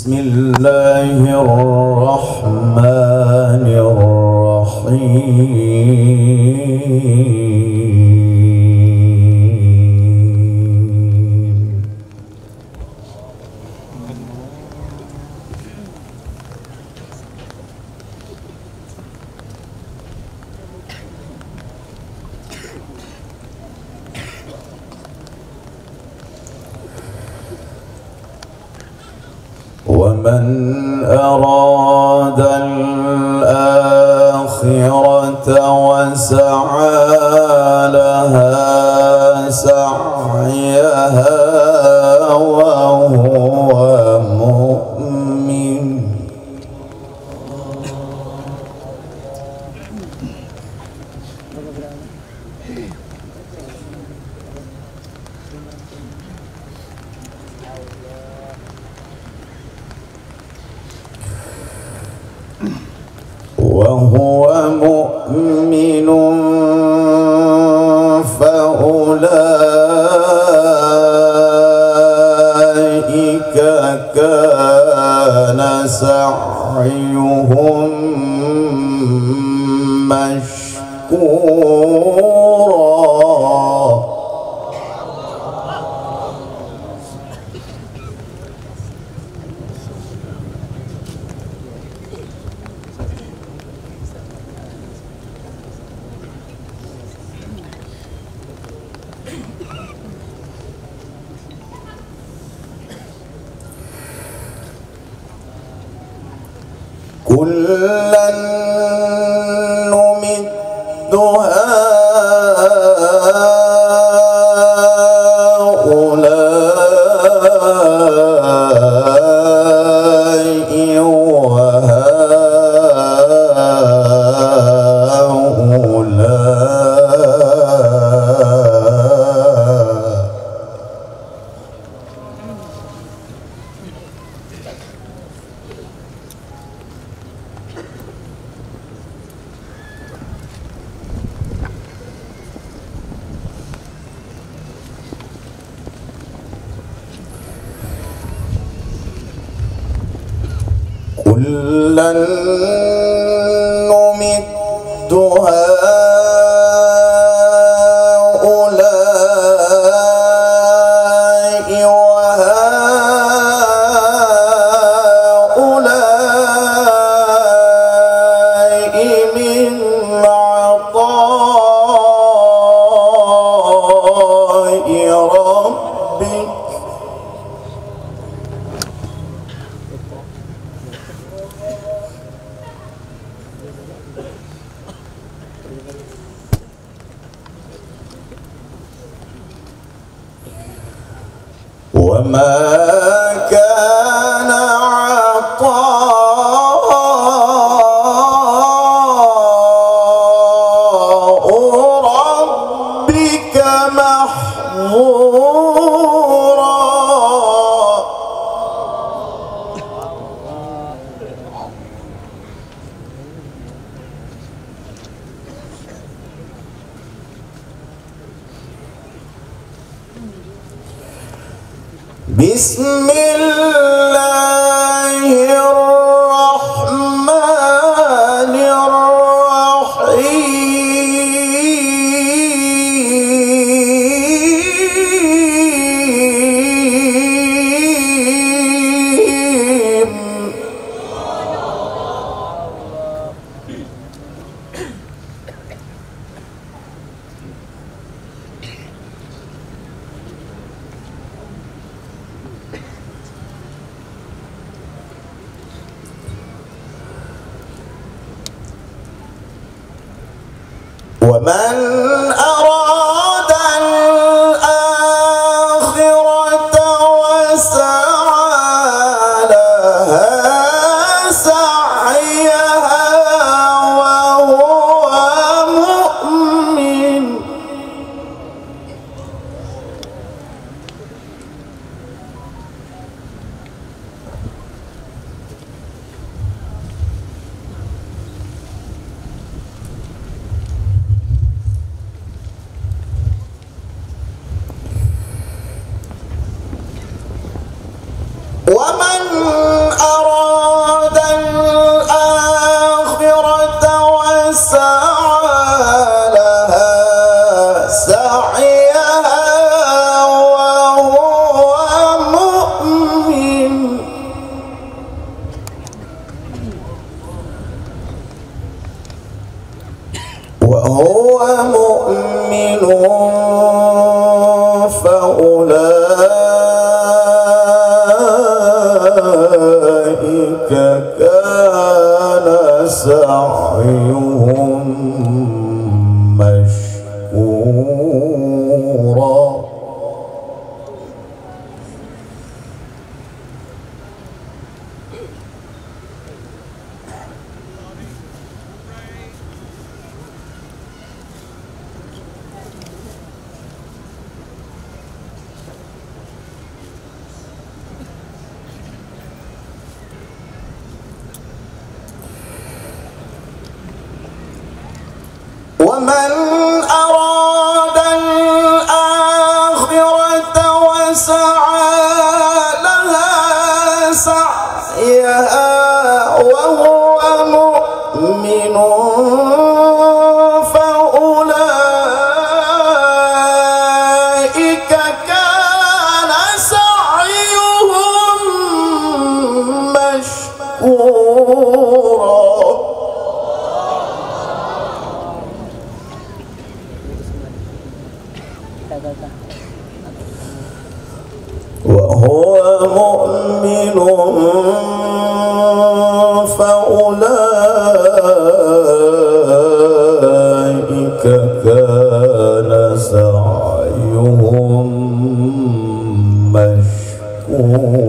بسم الله الرحمن الرحيم. ومن أراد الآخرة وسعى لها سعيها وهو مؤمن فأولئك كان سعيهم مشكورا. كلا نمد هؤلاء وهؤلاء كلا نمد هؤلاء وهؤلاء من عطاء ربك وما كان عطاء ربك محظورا. بسم الله الرحمن الرحيم. ومن أراد الآخرة وسعى لها سعيها وهو مؤمن كان سعيهم مشكورا. ومن أراد الآخرة وسعى لها سعيها وهو مؤمن فأولئك كان سعيهم مشكورا. وهو مؤمن فأولئك كان سعيهم مشكورا.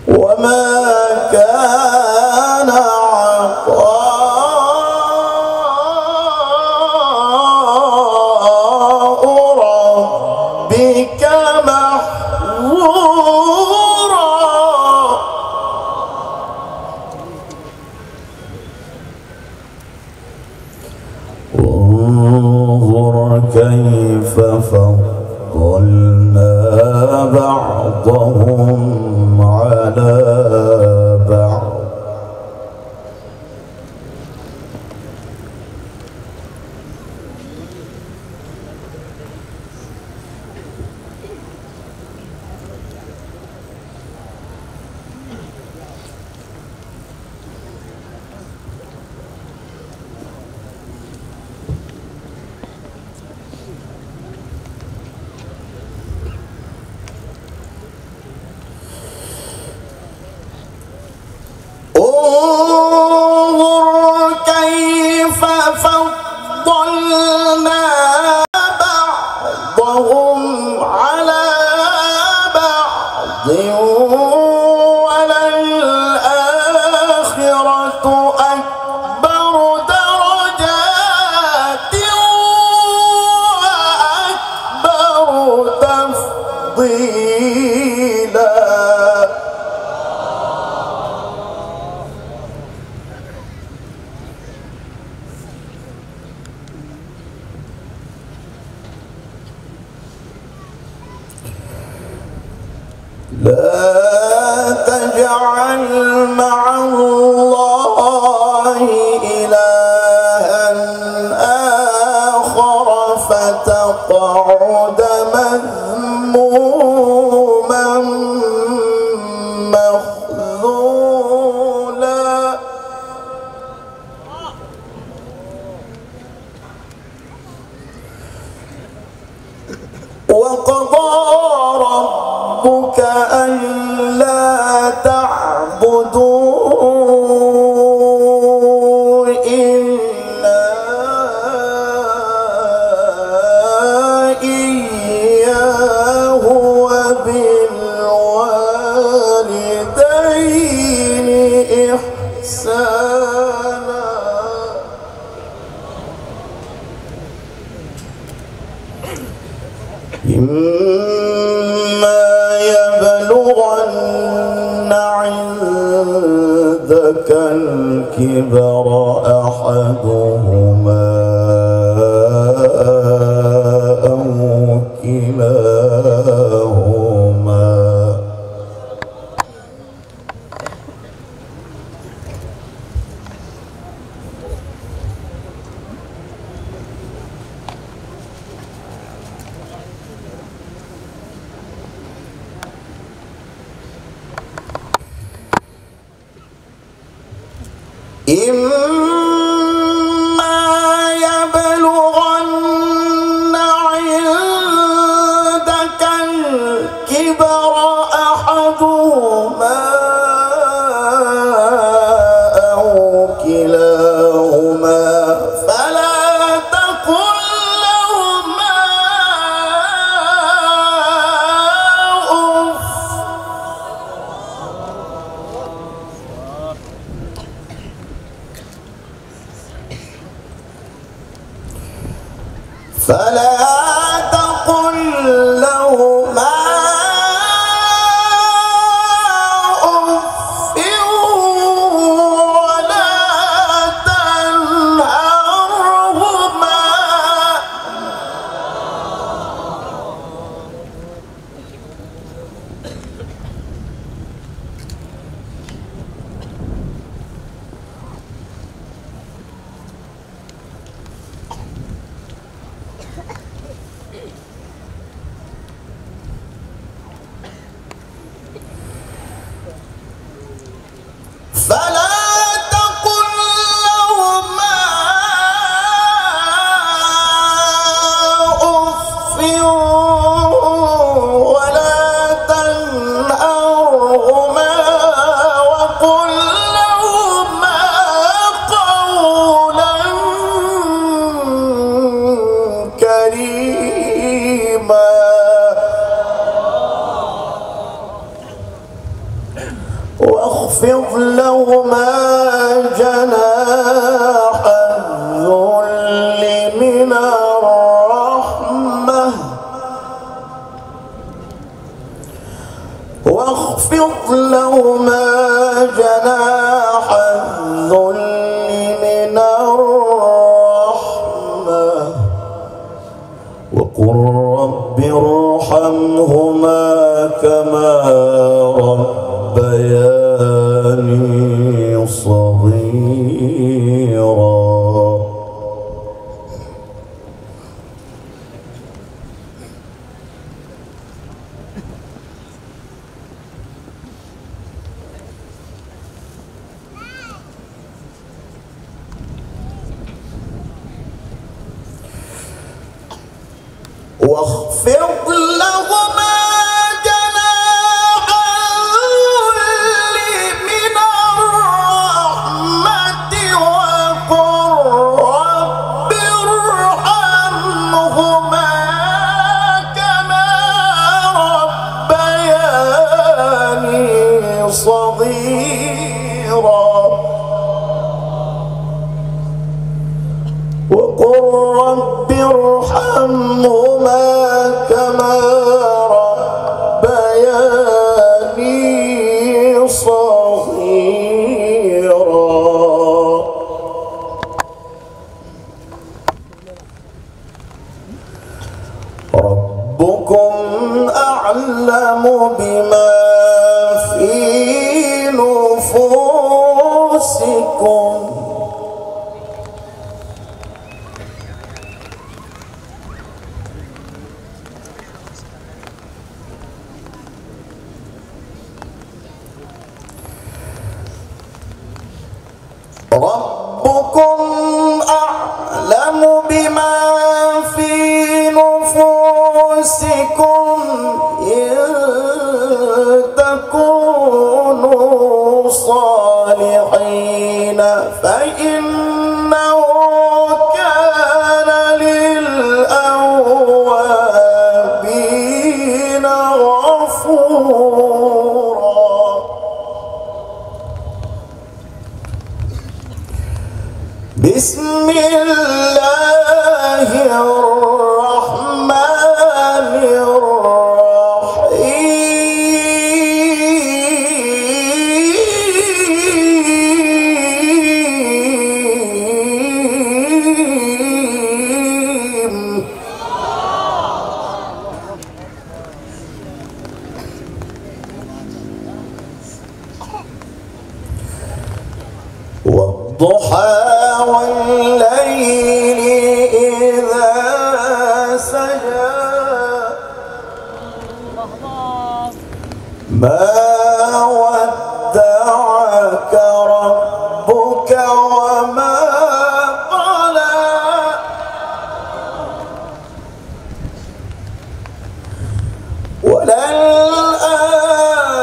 وما كان عطاء ربك محظورا. انظر كيف فضلنا بعضهم على بعض. انظر كيف فضلنا بعضهم على بعض وللآخرة أكبر درجات وأكبر تفضيلا. لا تجعل مع الله إلها آخر فتقعد مذموما مخذولا. وقضى ربك ألا تعبدوا إلا إياه وبالوالدين إحسانا. إما يبلغن عندك الكبر أحدهما أو كلاهما إما يبلغن عندك الكبر أحدهما أو كلاهما فلا تقل لهما أف ولا تنهرهما وقل لهما قولا كريما واخفض لهما جناح الذل من الرحمة واخفض لهما جناح الذل من الرحمة وقل رب ارحمهما كما ربياني صغيرا واخفض لهما جناح الذل من الرحمة وقل رب ارحمهما كما ربياني صغيرا وقل رب ارحمهما كما ربياني صغيرا ربكم أعلم بما في نفوسكم ربكم أعلم بما في نفوسكم إن ما ودعك ربك وما قلى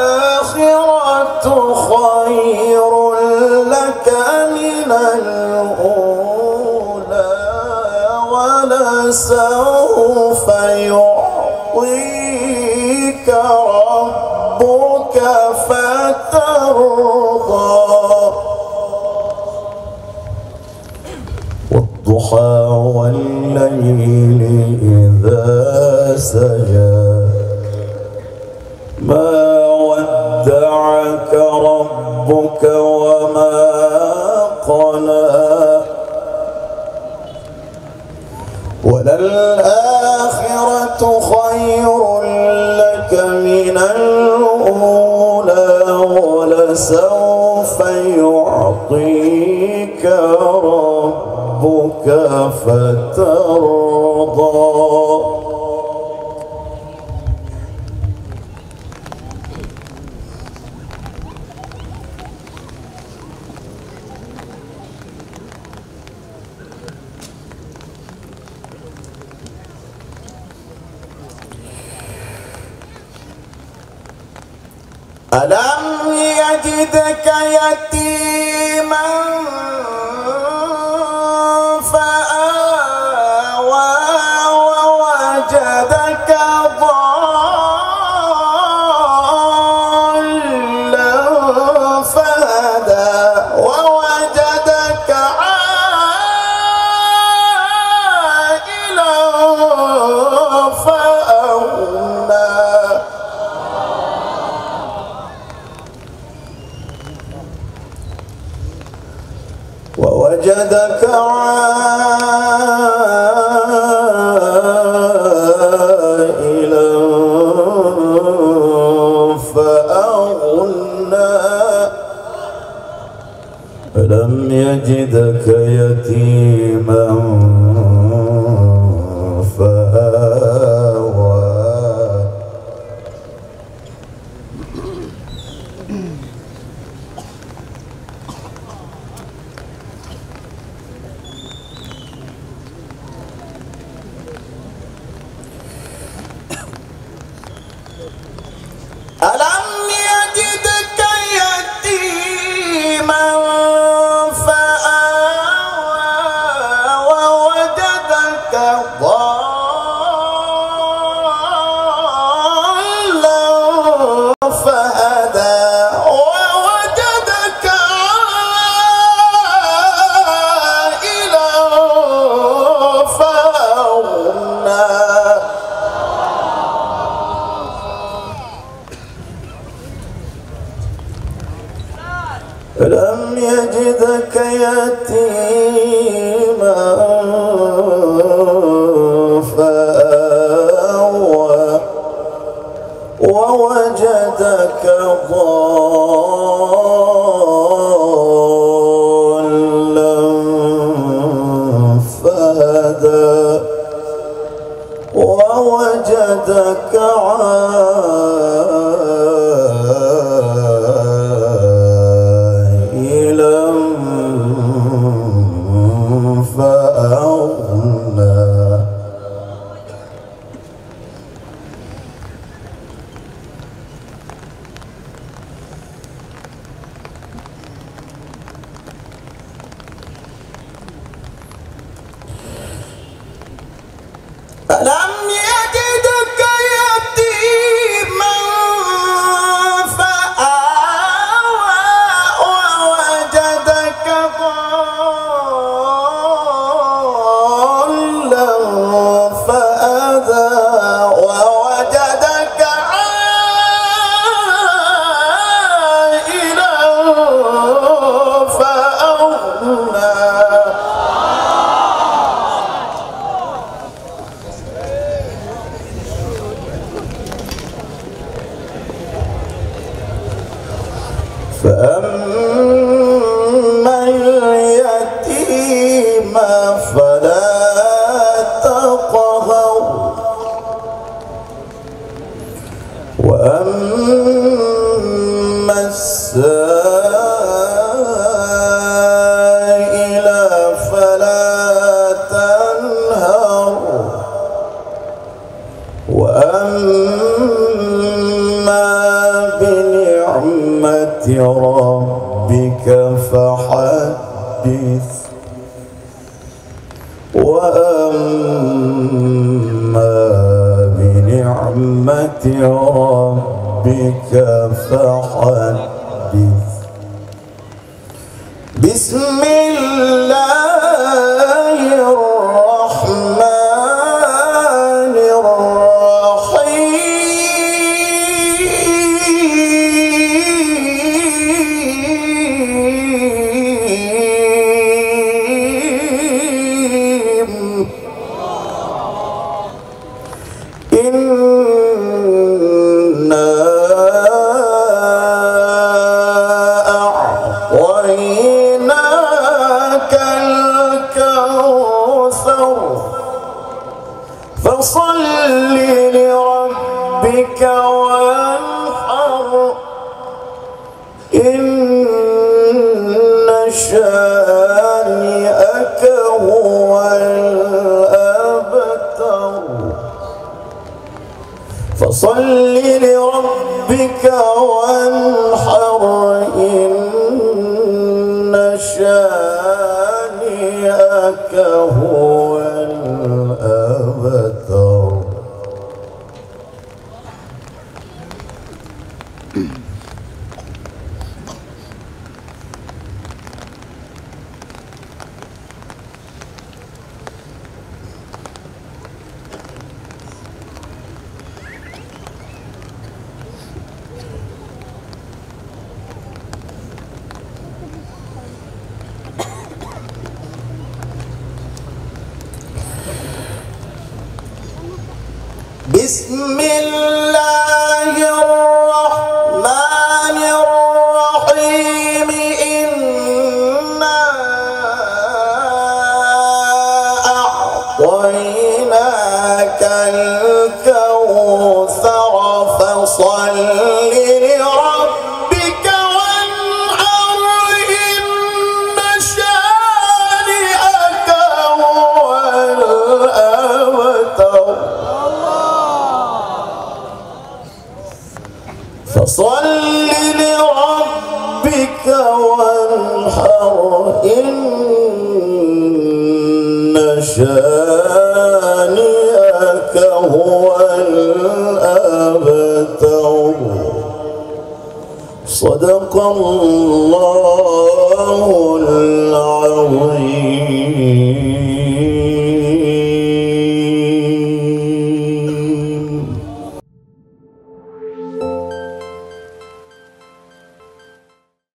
وللآخرة خير لك من الأولى ولسوف يعطيك ربك فترضى والضحى والليل إذا سجى ما ودعك ربك وما قلى وللآخرة خير لك من الأولى ولسوف يعطيك ربك فترضى ألم يجدك يتيما فآوى ووجدك ضالا فهدى ووجدك عائلا فأغنى ووجدك عائلا فأغنى ألم يجدك يتيما فآوى ألم يجدك يتيما فآوى ووجدك ضالا فهدى ووجدك عائلا فأغنى ألم يجدك يتيما فآوى ووجدك ضالا فهدى ووجدك فأغنى ألم يجدك يتيما ربك فحدث. بسم الله الرحمن الرحيم. إنا أعطيناك الكوثر فصل لربك وانحر إن شانئك هو الأبتر. فصل لربك وانحر إن شانئك هو الأبتر. بسم الله الرحمن الرحيم. إنا أعطيناك الكوثر فصل لربك وانحر إن شانئك هو الأبتر. فصل لربك وانحر إن شانئك هو الأبتر. صدق الله